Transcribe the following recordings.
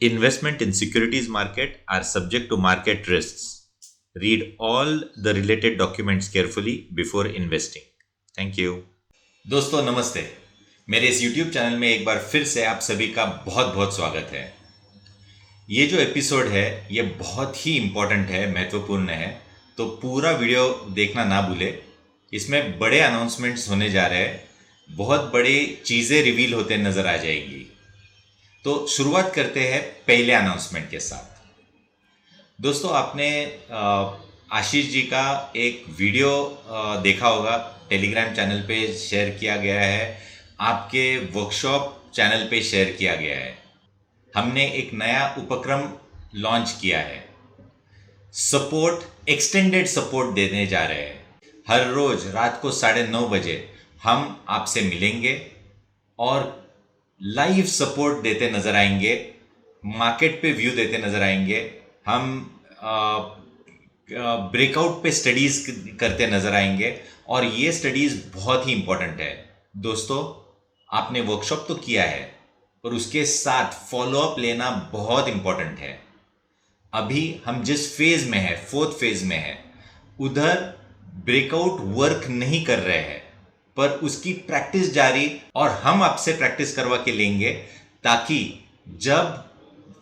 Investment in securities market are subject to market risks. Read all the related documents carefully before investing. Thank you. दोस्तों नमस्ते। मेरे इस YouTube channel में एक बार फिर से आप सभी का बहुत बहुत स्वागत है। ये जो एपिसोड है ये बहुत ही इम्पोर्टेंट है, महत्वपूर्ण है, तो पूरा वीडियो देखना ना भूले। इसमें बड़े अनाउंसमेंट्स होने जा रहे हैं, बहुत बड़ी चीज़ें रिवील होते नज़र आ जाएंगी। तो शुरुआत करते हैं पहले अनाउंसमेंट के साथ। दोस्तों आपने आशीष जी का एक वीडियो देखा होगा, टेलीग्राम चैनल पे शेयर किया गया है, आपके वर्कशॉप चैनल पे शेयर किया गया है। हमने एक नया उपक्रम लॉन्च किया है, सपोर्ट, एक्सटेंडेड सपोर्ट देने जा रहे हैं। हर रोज रात को 9:30 हम आपसे मिलेंगे और लाइव सपोर्ट देते नजर आएंगे, मार्केट पे व्यू देते नजर आएंगे, हम ब्रेकआउट पे स्टडीज करते नजर आएंगे और ये स्टडीज बहुत ही इंपॉर्टेंट है। दोस्तों आपने वर्कशॉप तो किया है और उसके साथ फॉलोअप लेना बहुत इंपॉर्टेंट है। अभी हम जिस फेज में है, 4th फेज में है, उधर ब्रेकआउट वर्क नहीं कर रहे हैं, पर उसकी प्रैक्टिस जारी और हम आपसे प्रैक्टिस करवा के लेंगे, ताकि जब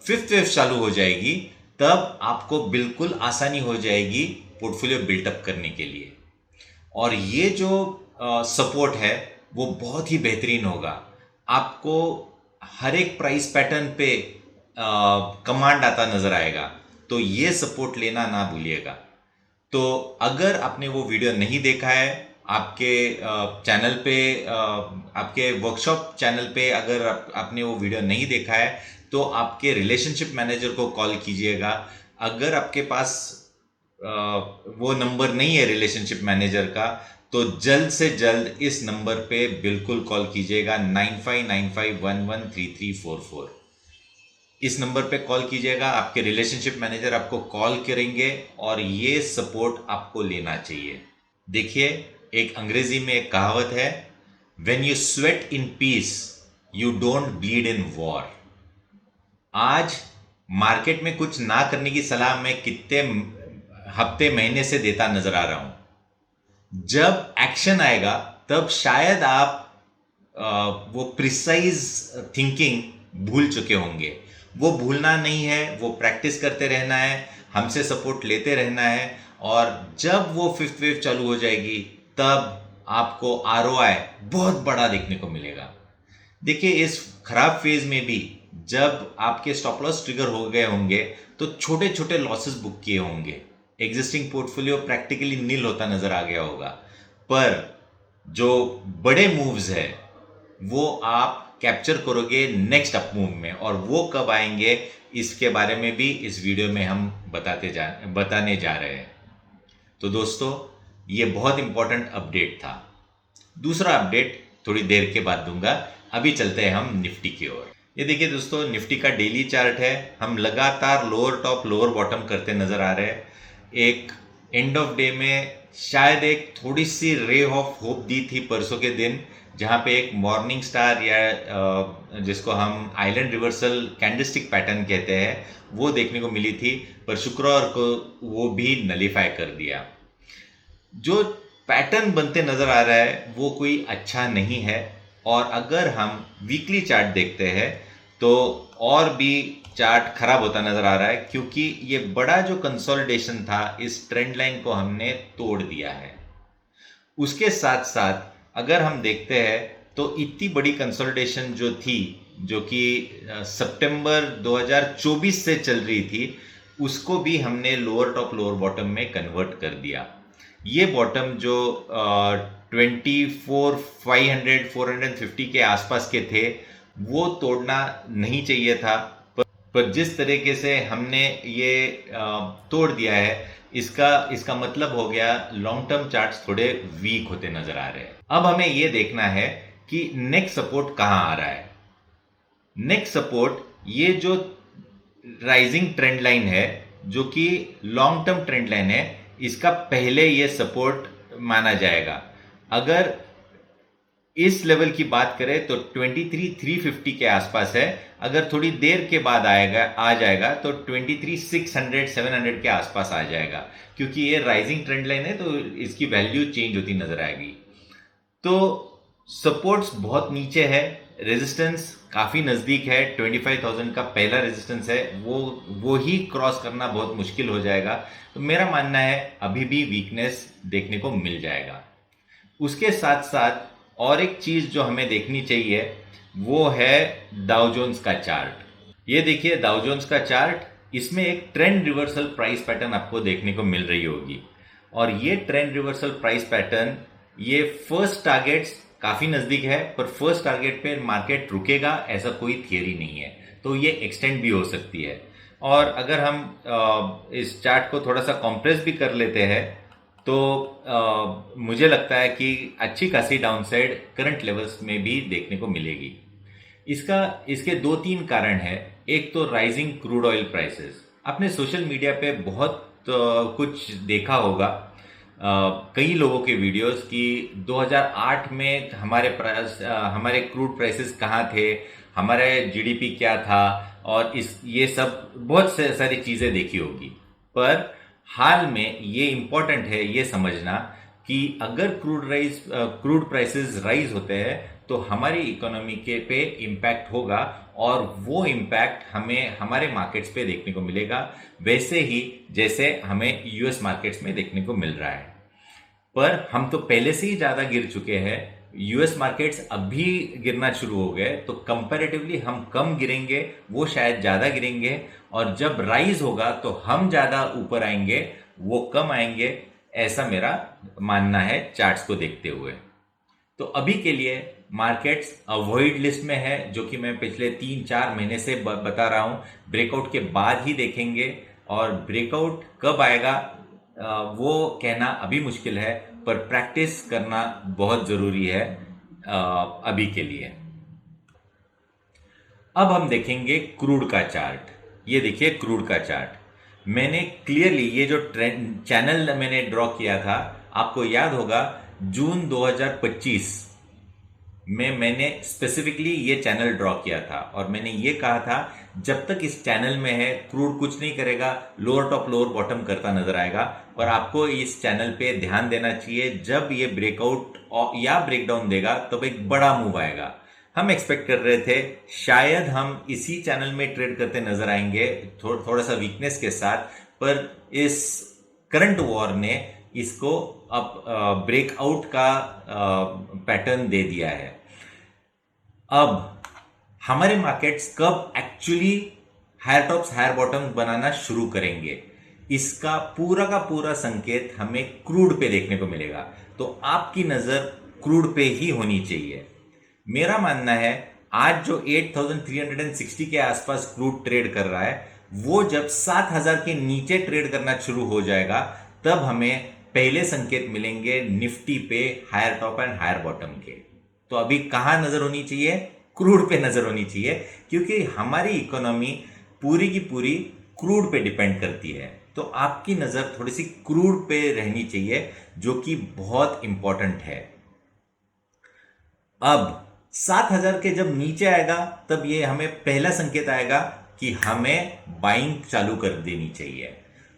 5th वेव चालू हो जाएगी तब आपको बिल्कुल आसानी हो जाएगी पोर्टफोलियो बिल्टअप करने के लिए। और ये जो सपोर्ट है वो बहुत ही बेहतरीन होगा। आपको हर एक प्राइस पैटर्न पे कमांड आता नजर आएगा, तो ये सपोर्ट लेना ना भूलिएगा। तो अगर आपने वो वीडियो नहीं देखा है, आपके चैनल पे, आपके वर्कशॉप चैनल पे अगर आपने वो वीडियो नहीं देखा है, तो आपके रिलेशनशिप मैनेजर को कॉल कीजिएगा। अगर आपके पास वो नंबर नहीं है रिलेशनशिप मैनेजर का, तो जल्द से जल्द इस नंबर पे बिल्कुल कॉल कीजिएगा, 9595113344। इस नंबर पे कॉल कीजिएगा, आपके रिलेशनशिप मैनेजर आपको कॉल करेंगे और ये सपोर्ट आपको लेना चाहिए। देखिए, एक अंग्रेजी में एक कहावत है, when you sweat in peace you don't bleed in war. आज मार्केट में कुछ ना करने की सलाह मैं कितने हफ्ते महीने से देता नजर आ रहा हूं। जब एक्शन आएगा तब शायद आप वो प्रिसाइज थिंकिंग भूल चुके होंगे। वो भूलना नहीं है, वो प्रैक्टिस करते रहना है, हमसे सपोर्ट लेते रहना है, और जब वो 5th वेव चालू हो जाएगी तब आपको आरओआई बहुत बड़ा देखने को मिलेगा। देखिए, इस खराब फेज में भी जब आपके स्टॉप लॉस ट्रिगर हो गए होंगे तो छोटे छोटे लॉसेस बुक किए होंगे, एग्जिस्टिंग पोर्टफोलियो प्रैक्टिकली नील होता नजर आ गया होगा, पर जो बड़े मूव्स है वो आप कैप्चर करोगे नेक्स्ट अप मूव में, और वो कब आएंगे इसके बारे में भी इस वीडियो में हम बताने जा रहे हैं। तो दोस्तों ये बहुत इंपॉर्टेंट अपडेट था। दूसरा अपडेट थोड़ी देर के बाद दूंगा, अभी चलते हैं हम निफ्टी की ओर। ये देखिए दोस्तों, निफ्टी का डेली चार्ट है। हम लगातार लोअर टॉप लोअर बॉटम करते नजर आ रहे हैं। एक एंड ऑफ डे में शायद एक थोड़ी सी रे ऑफ होप दी थी परसों के दिन, जहां पे एक मॉर्निंग स्टार या जिसको हम आइलैंड रिवर्सल कैंडलस्टिक पैटर्न कहते हैं वो देखने को मिली थी, पर शुक्रवार को वो भी नलीफाई कर दिया। जो पैटर्न बनते नजर आ रहा है वो कोई अच्छा नहीं है, और अगर हम वीकली चार्ट देखते हैं तो और भी चार्ट खराब होता नजर आ रहा है, क्योंकि ये बड़ा जो कंसोलिडेशन था इस ट्रेंड लाइन को हमने तोड़ दिया है। उसके साथ साथ अगर हम देखते हैं तो इतनी बड़ी कंसोलिडेशन जो थी, जो कि सितंबर 2024 से चल रही थी, उसको भी हमने लोअर टॉप लोअर बॉटम में कन्वर्ट कर दिया। ये बॉटम जो 24,500 450 के आसपास के थे वो तोड़ना नहीं चाहिए था, पर जिस तरीके से हमने ये तोड़ दिया है, इसका मतलब हो गया लॉन्ग टर्म चार्ट्स थोड़े वीक होते नजर आ रहे हैं। अब हमें ये देखना है कि नेक्स्ट सपोर्ट कहां आ रहा है। नेक्स्ट सपोर्ट ये जो राइजिंग ट्रेंड लाइन है, जो कि लॉन्ग टर्म ट्रेंड लाइन है, इसका पहले ये सपोर्ट माना जाएगा। अगर इस लेवल की बात करें तो 23,350 के आसपास है। अगर थोड़ी देर के बाद आ जाएगा तो 23,600 700 के आसपास आ जाएगा, क्योंकि ये राइजिंग ट्रेंड लाइन है तो इसकी वैल्यू चेंज होती नजर आएगी। तो सपोर्ट्स बहुत नीचे है, रेजिस्टेंस काफी नजदीक है। 25,000 का पहला रेजिस्टेंस है, वो ही क्रॉस करना बहुत मुश्किल हो जाएगा। तो मेरा मानना है अभी भी वीकनेस देखने को मिल जाएगा। उसके साथ साथ और एक चीज जो हमें देखनी चाहिए वो है डाउ जोन्स का चार्ट। ये देखिए डाउ जोन्स का चार्ट, इसमें एक ट्रेंड रिवर्सल प्राइस पैटर्न आपको देखने को मिल रही होगी। और ये ट्रेंड रिवर्सल प्राइस पैटर्न, ये फर्स्ट टारगेट्स काफी नजदीक है, पर फर्स्ट टारगेट पे मार्केट रुकेगा ऐसा कोई थियरी नहीं है, तो ये एक्सटेंड भी हो सकती है। और अगर हम इस चार्ट को थोड़ा सा कॉम्प्रेस भी कर लेते हैं तो मुझे लगता है कि अच्छी खासी डाउनसाइड करंट लेवल्स में भी देखने को मिलेगी। इसके दो तीन कारण है। एक तो राइजिंग क्रूड ऑयल प्राइसेस। आपने सोशल मीडिया पे बहुत कुछ देखा होगा, कई लोगों के वीडियोस कि 2008 में हमारे क्रूड प्राइसेस कहाँ थे, हमारे जीडीपी क्या था, और ये सब बहुत सारी चीजें देखी होगी। पर हाल में ये इंपॉर्टेंट है ये समझना कि अगर क्रूड प्राइसेस राइज होते हैं तो हमारी इकोनॉमी के पे इम्पैक्ट होगा, और वो इम्पैक्ट हमें हमारे मार्केट्स पे देखने को मिलेगा, वैसे ही जैसे हमें यूएस मार्केट्स में देखने को मिल रहा है। पर हम तो पहले से ही ज्यादा गिर चुके हैं, यूएस मार्केट्स अभी गिरना शुरू हो गए, तो कंपैरेटिवली हम कम गिरेंगे, वो शायद ज्यादा गिरेंगे, और जब राइज होगा तो हम ज्यादा ऊपर आएंगे, वो कम आएंगे, ऐसा मेरा मानना है चार्ट्स को देखते हुए। तो अभी के लिए मार्केट्स अवॉइड लिस्ट में है, जो कि मैं पिछले 3-4 महीने से बता रहा हूं। ब्रेकआउट के बाद ही देखेंगे, और ब्रेकआउट कब आएगा वो कहना अभी मुश्किल है, पर प्रैक्टिस करना बहुत जरूरी है अभी के लिए। अब हम देखेंगे क्रूड का चार्ट। ये देखिए क्रूड का चार्ट, मैंने क्लियरली ये जो ट्रेंड चैनल मैंने ड्रॉ किया था, आपको याद होगा जून 2025 में मैंने स्पेसिफिकली ये चैनल ड्रॉ किया था, और मैंने ये कहा था जब तक इस चैनल में है क्रूड कुछ नहीं करेगा, लोअर टॉप लोअर बॉटम करता नजर आएगा। और आपको इस चैनल पे ध्यान देना चाहिए, जब ये ब्रेकआउट या ब्रेकडाउन देगा तब एक बड़ा मूव आएगा। हम एक्सपेक्ट कर रहे थे शायद हम इसी चैनल में ट्रेड करते नजर आएंगे, थोड़ा सा वीकनेस के साथ, पर इस करंट वॉर ने इसको अब ब्रेकआउट का पैटर्न दे दिया है। अब हमारे मार्केट्स कब actually higher tops higher bottoms बनाना शुरू करेंगे, इसका पूरा का पूरा संकेत हमें क्रूड पे देखने को मिलेगा। तो आपकी नजर क्रूड पे ही होनी चाहिए। मेरा मानना है आज जो 8,360 के आसपास क्रूड ट्रेड कर रहा है, वो जब 7,000 के नीचे ट्रेड करना शुरू हो जाएगा, तब हमें पहले संकेत मिलेंगे निफ्टी पे higher top and higher bottom के। तो अभी कहां नजर होनी चाहिए? क्रूड पे नजर होनी चाहिए, क्योंकि हमारी इकोनॉमी पूरी की पूरी क्रूड पे डिपेंड करती है। तो आपकी नजर थोड़ी सी क्रूड पे रहनी चाहिए, जो कि बहुत इंपॉर्टेंट है। अब 7,000 के जब नीचे आएगा, तब ये हमें पहला संकेत आएगा कि हमें बाइंग चालू कर देनी चाहिए।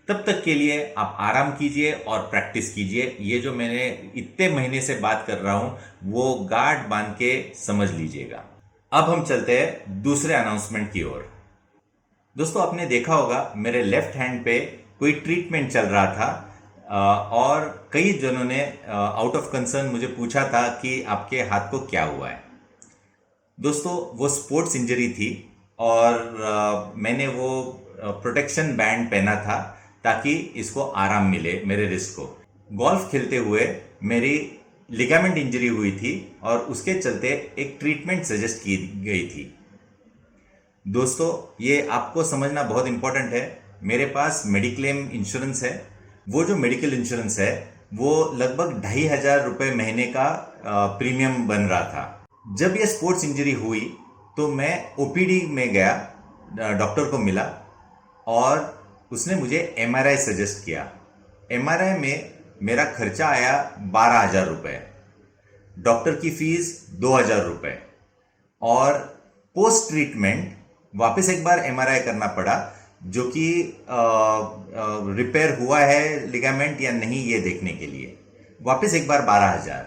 तब तक के लिए आप आराम कीजिए और प्रैक्टिस कीजिए। ये जो मैंने इतने महीने से बात कर रहा हूं वो गार्ड बांध के समझ लीजिएगा। अब हम चलते हैं दूसरे अनाउंसमेंट की ओर। दोस्तों, आपने देखा होगा मेरे लेफ्ट हैंड पे कोई ट्रीटमेंट चल रहा था, और कई जनों ने आउट ऑफ कंसर्न मुझे पूछा था कि आपके हाथ को क्या हुआ है। दोस्तों, वो स्पोर्ट्स इंजरी थी, और मैंने वो प्रोटेक्शन बैंड पहना था ताकि इसको आराम मिले मेरे रिस्ट को। गोल्फ खेलते हुए मेरी लिगामेंट इंजरी हुई थी, और उसके चलते एक ट्रीटमेंट सजेस्ट की गई थी। दोस्तों, ये आपको समझना बहुत इंपॉर्टेंट है। मेरे पास मेडिक्लेम इंश्योरेंस है। वो जो मेडिकल इंश्योरेंस है वो लगभग 2,500 रुपये महीने का प्रीमियम बन रहा था। जब ये स्पोर्ट्स इंजरी हुई तो मैं ओपीडी में गया, डॉक्टर को मिला, और उसने मुझे एमआरआई सजेस्ट किया। एमआरआई में मेरा खर्चा आया 12,000 रुपये। डॉक्टर की फीस 2,000 रुपये, और पोस्ट ट्रीटमेंट वापस एक बार एमआरआई करना पड़ा, जो कि रिपेयर हुआ है लिगामेंट या नहीं ये देखने के लिए, वापस एक बार 12,000,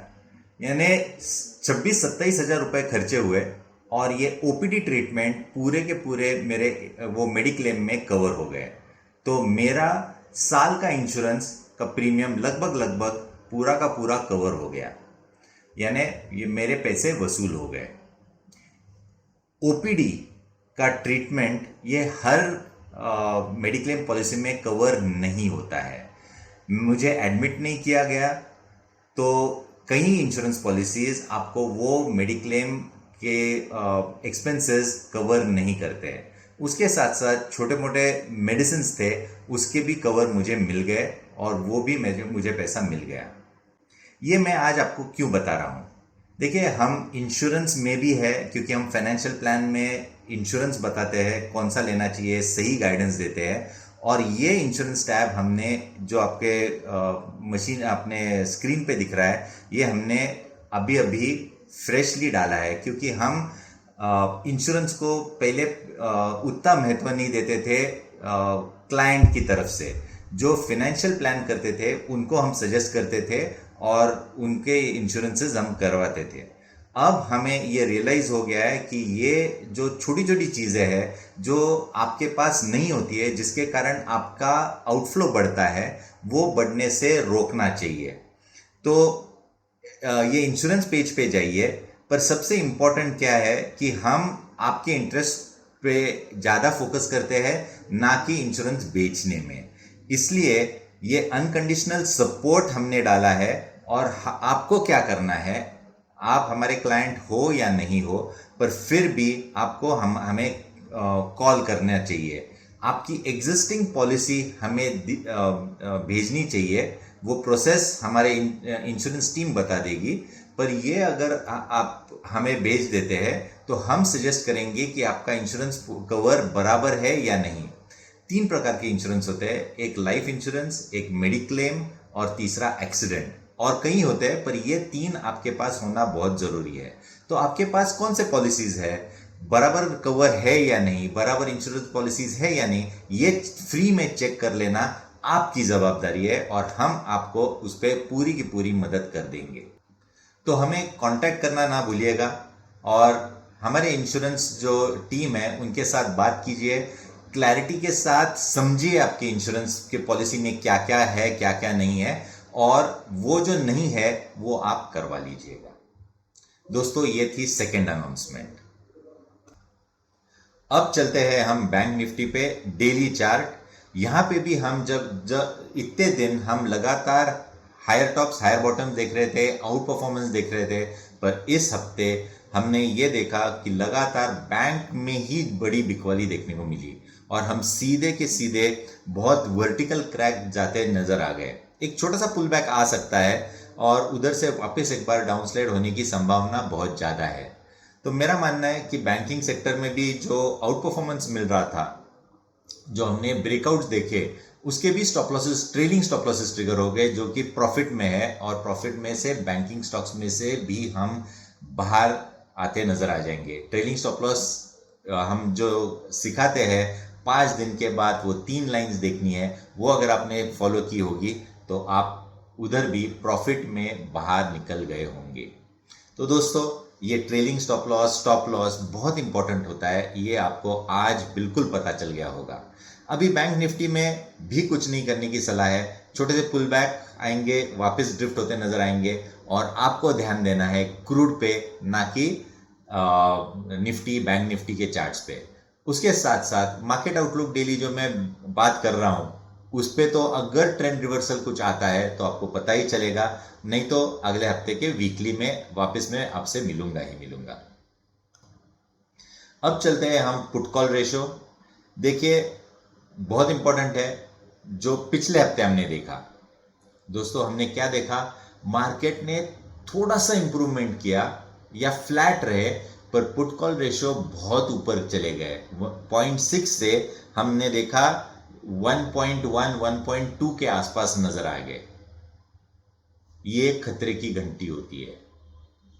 यानी 26-27 हज़ार रुपये खर्चे हुए। और ये ओपीडी ट्रीटमेंट पूरे के पूरे मेरे वो मेडिक्लेम में कवर हो गए। तो मेरा साल का इंश्योरेंस का प्रीमियम लगभग पूरा का पूरा कवर हो गया, यानी ये मेरे पैसे वसूल हो गए। ओपीडी का ट्रीटमेंट ये हर मेडिक्लेम पॉलिसी में कवर नहीं होता है। मुझे एडमिट नहीं किया गया, तो कई इंश्योरेंस पॉलिसीज आपको वो मेडिक्लेम के एक्सपेंसेस कवर नहीं करते हैं। उसके साथ साथ छोटे मोटे मेडिसिन थे, उसके भी कवर मुझे मिल गए, और वो भी मुझे पैसा मिल गया। ये मैं आज आपको क्यों बता रहा हूँ? देखिए, हम इंश्योरेंस में भी है, क्योंकि हम फाइनेंशियल प्लान में इंश्योरेंस बताते हैं कौन सा लेना चाहिए, सही गाइडेंस देते हैं। और ये इंश्योरेंस टैब हमने, जो आपके मशीन अपने स्क्रीन पे दिख रहा है, ये हमने अभी अभी फ्रेशली डाला है, क्योंकि हम इंश्योरेंस को पहले उतना महत्व नहीं देते थे। क्लाइंट की तरफ से जो फाइनेंशियल प्लान करते थे उनको हम सजेस्ट करते थे, और उनके इंश्योरेंसेस हम करवाते थे। अब हमें ये रियलाइज़ हो गया है कि ये जो छोटी छोटी चीज़ें हैं जो आपके पास नहीं होती है, जिसके कारण आपका आउटफ्लो बढ़ता है, वो बढ़ने से रोकना चाहिए। तो ये इंश्योरेंस पेज पे जाइए, पर सबसे इम्पोर्टेंट क्या है कि हम आपके इंटरेस्ट पे ज़्यादा फोकस करते हैं, ना कि इंश्योरेंस बेचने में। इसलिए ये अनकंडीशनल सपोर्ट हमने डाला है। और आपको क्या करना है, आप हमारे क्लाइंट हो या नहीं हो, पर फिर भी आपको हमें कॉल करना चाहिए। आपकी एग्जिस्टिंग पॉलिसी हमें भेजनी चाहिए। वो प्रोसेस हमारे इंश्योरेंस टीम बता देगी। पर ये अगर आप हमें भेज देते हैं, तो हम सजेस्ट करेंगे कि आपका इंश्योरेंस कवर बराबर है या नहीं। 3 प्रकार के इंश्योरेंस होते हैं, एक लाइफ इंश्योरेंस, एक मेडिक्लेम, और तीसरा एक्सीडेंट। और कई होते हैं, पर ये 3 आपके पास होना बहुत ज़रूरी है। तो आपके पास कौन से पॉलिसीज़ है, बराबर कवर है या नहीं, बराबर इंश्योरेंस पॉलिसीज़ है या नहीं, ये फ्री में चेक कर लेना आपकी जवाबदारी है, और हम आपको उस पर पूरी की पूरी मदद कर देंगे। तो हमें कांटेक्ट करना ना भूलिएगा, और हमारे इंश्योरेंस जो टीम है उनके साथ बात कीजिए, क्लैरिटी के साथ समझिए आपके इंश्योरेंस के पॉलिसी में क्या क्या है, क्या क्या नहीं है, और वो जो नहीं है वो आप करवा लीजिएगा। दोस्तों, ये थी सेकेंड अनाउंसमेंट। अब चलते हैं हम बैंक निफ्टी पे डेली चार्ट। यहाँ पे भी हम जब इतने दिन हम लगातार हायर टॉप्स हायर बॉटम्स देख रहे थे, आउट परफॉर्मेंस देख रहे थे, पर इस हफ्ते हमने ये देखा कि लगातार बैंक में ही बड़ी बिकवाली देखने को मिली, और हम सीधे के सीधे बहुत वर्टिकल क्रैक जाते नजर आ गए। एक छोटा सा पुल बैक आ सकता है, और उधर से वापस एक बार डाउनस्लाइड होने की संभावना बहुत ज़्यादा है। तो मेरा मानना है कि बैंकिंग सेक्टर में भी जो आउट परफॉर्मेंस मिल रहा था, जो हमने ब्रेकआउट्स देखे, उसके भी stop losses, trailing stop losses trigger हो गए, जो कि प्रॉफिट में है, और प्रॉफिट में से बैंकिंग स्टॉक्स में से भी हम बाहर आते नजर आ जाएंगे। ट्रेलिंग स्टॉप लॉस हम जो सिखाते हैं, 5 दिन के बाद वो 3 लाइंस देखनी है, वो अगर आपने फॉलो की होगी तो आप उधर भी प्रॉफिट में बाहर निकल गए होंगे। तो दोस्तों, ये ट्रेलिंग स्टॉप लॉस बहुत इंपॉर्टेंट होता है, ये आपको आज बिल्कुल पता चल गया होगा। अभी बैंक निफ्टी में भी कुछ नहीं करने की सलाह है। छोटे से पुल बैक आएंगे, वापस ड्रिफ्ट होते नजर आएंगे, और आपको ध्यान देना है क्रूड पे, ना कि निफ्टी, बैंक निफ्टी के चार्ट्स पे। उसके साथ साथ मार्केट आउटलुक डेली जो मैं बात कर रहा हूँ, उस पे तो अगर ट्रेंड रिवर्सल कुछ आता है तो आपको पता ही चलेगा, नहीं तो अगले हफ्ते के वीकली में वापस मैं आपसे मिलूंगा ही मिलूंगा। अब चलते हैं हम पुट कॉल रेशो। देखिए, बहुत इंपॉर्टेंट है, जो पिछले हफ्ते हमने देखा। दोस्तों, हमने क्या देखा, मार्केट ने थोड़ा सा इंप्रूवमेंट किया या फ्लैट रहे, पर पुट कॉल रेशो बहुत ऊपर चले गए। 0.6 से हमने देखा 1.1, 1.2 के आसपास नजर आ गए। ये खतरे की घंटी होती है।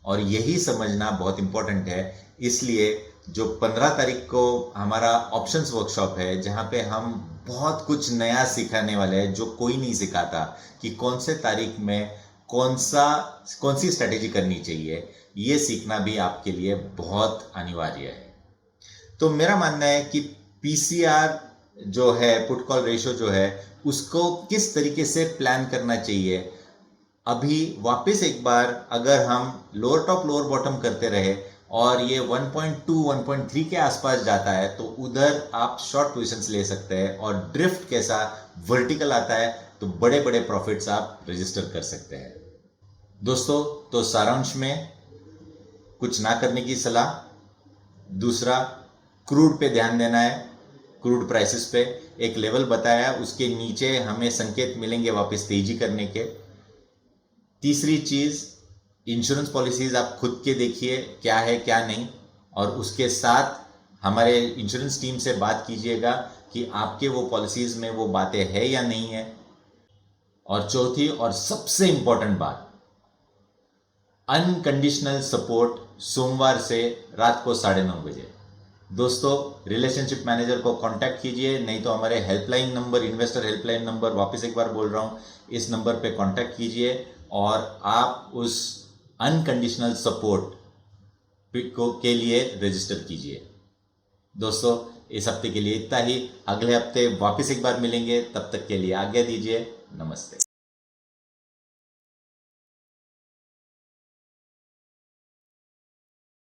और यही समझना बहुत इंपॉर्टेंट है। इसलिए जो 15 तारीख को हमारा ऑप्शंस वर्कशॉप है, जहाँ पे हम बहुत कुछ नया सिखाने वाले हैं जो कोई नहीं सिखाता, कि कौन से तारीख में कौन सी स्ट्रेटेजी करनी चाहिए, ये सीखना भी आपके लिए बहुत अनिवार्य है। तो मेरा मानना है कि पीसीआर जो है, पुट कॉल रेशो जो है, उसको किस तरीके से प्लान करना चाहिए। अभी वापस एक बार अगर हम लोअर टॉप लोअर बॉटम करते रहे और ये 1.2 1.3 के आसपास जाता है, तो उधर आप शॉर्ट पोजीशंस ले सकते हैं, और ड्रिफ्ट कैसा वर्टिकल आता है तो बड़े बड़े प्रॉफिट्स आप रजिस्टर कर सकते हैं। दोस्तों, तो सारांश में कुछ ना करने की सलाह। दूसरा, क्रूड पे ध्यान देना है, क्रूड प्राइसेस पे एक लेवल बताया, उसके नीचे हमें संकेत मिलेंगे वापस तेजी करने के। तीसरी चीज, इंश्योरेंस पॉलिसीज आप खुद के देखिए क्या है क्या नहीं, और उसके साथ हमारे इंश्योरेंस टीम से बात कीजिएगा कि आपके वो पॉलिसीज में वो बातें है या नहीं है। और चौथी और सबसे इंपॉर्टेंट बात, अनकंडीशनल सपोर्ट सोमवार से रात को 9:30 बजे। दोस्तों, रिलेशनशिप मैनेजर को कांटेक्ट कीजिए, नहीं तो हमारे helpline number, investor helpline number, वापस एक बार बोल रहा हूं, इस नंबर पे कांटेक्ट कीजिए और आप उस अनकंडीशनल सपोर्ट के लिए रजिस्टर कीजिए। दोस्तों, इस हफ्ते के लिए इतना ही। अगले हफ्ते वापस एक बार मिलेंगे, तब तक के लिए आज्ञा दीजिए। नमस्ते।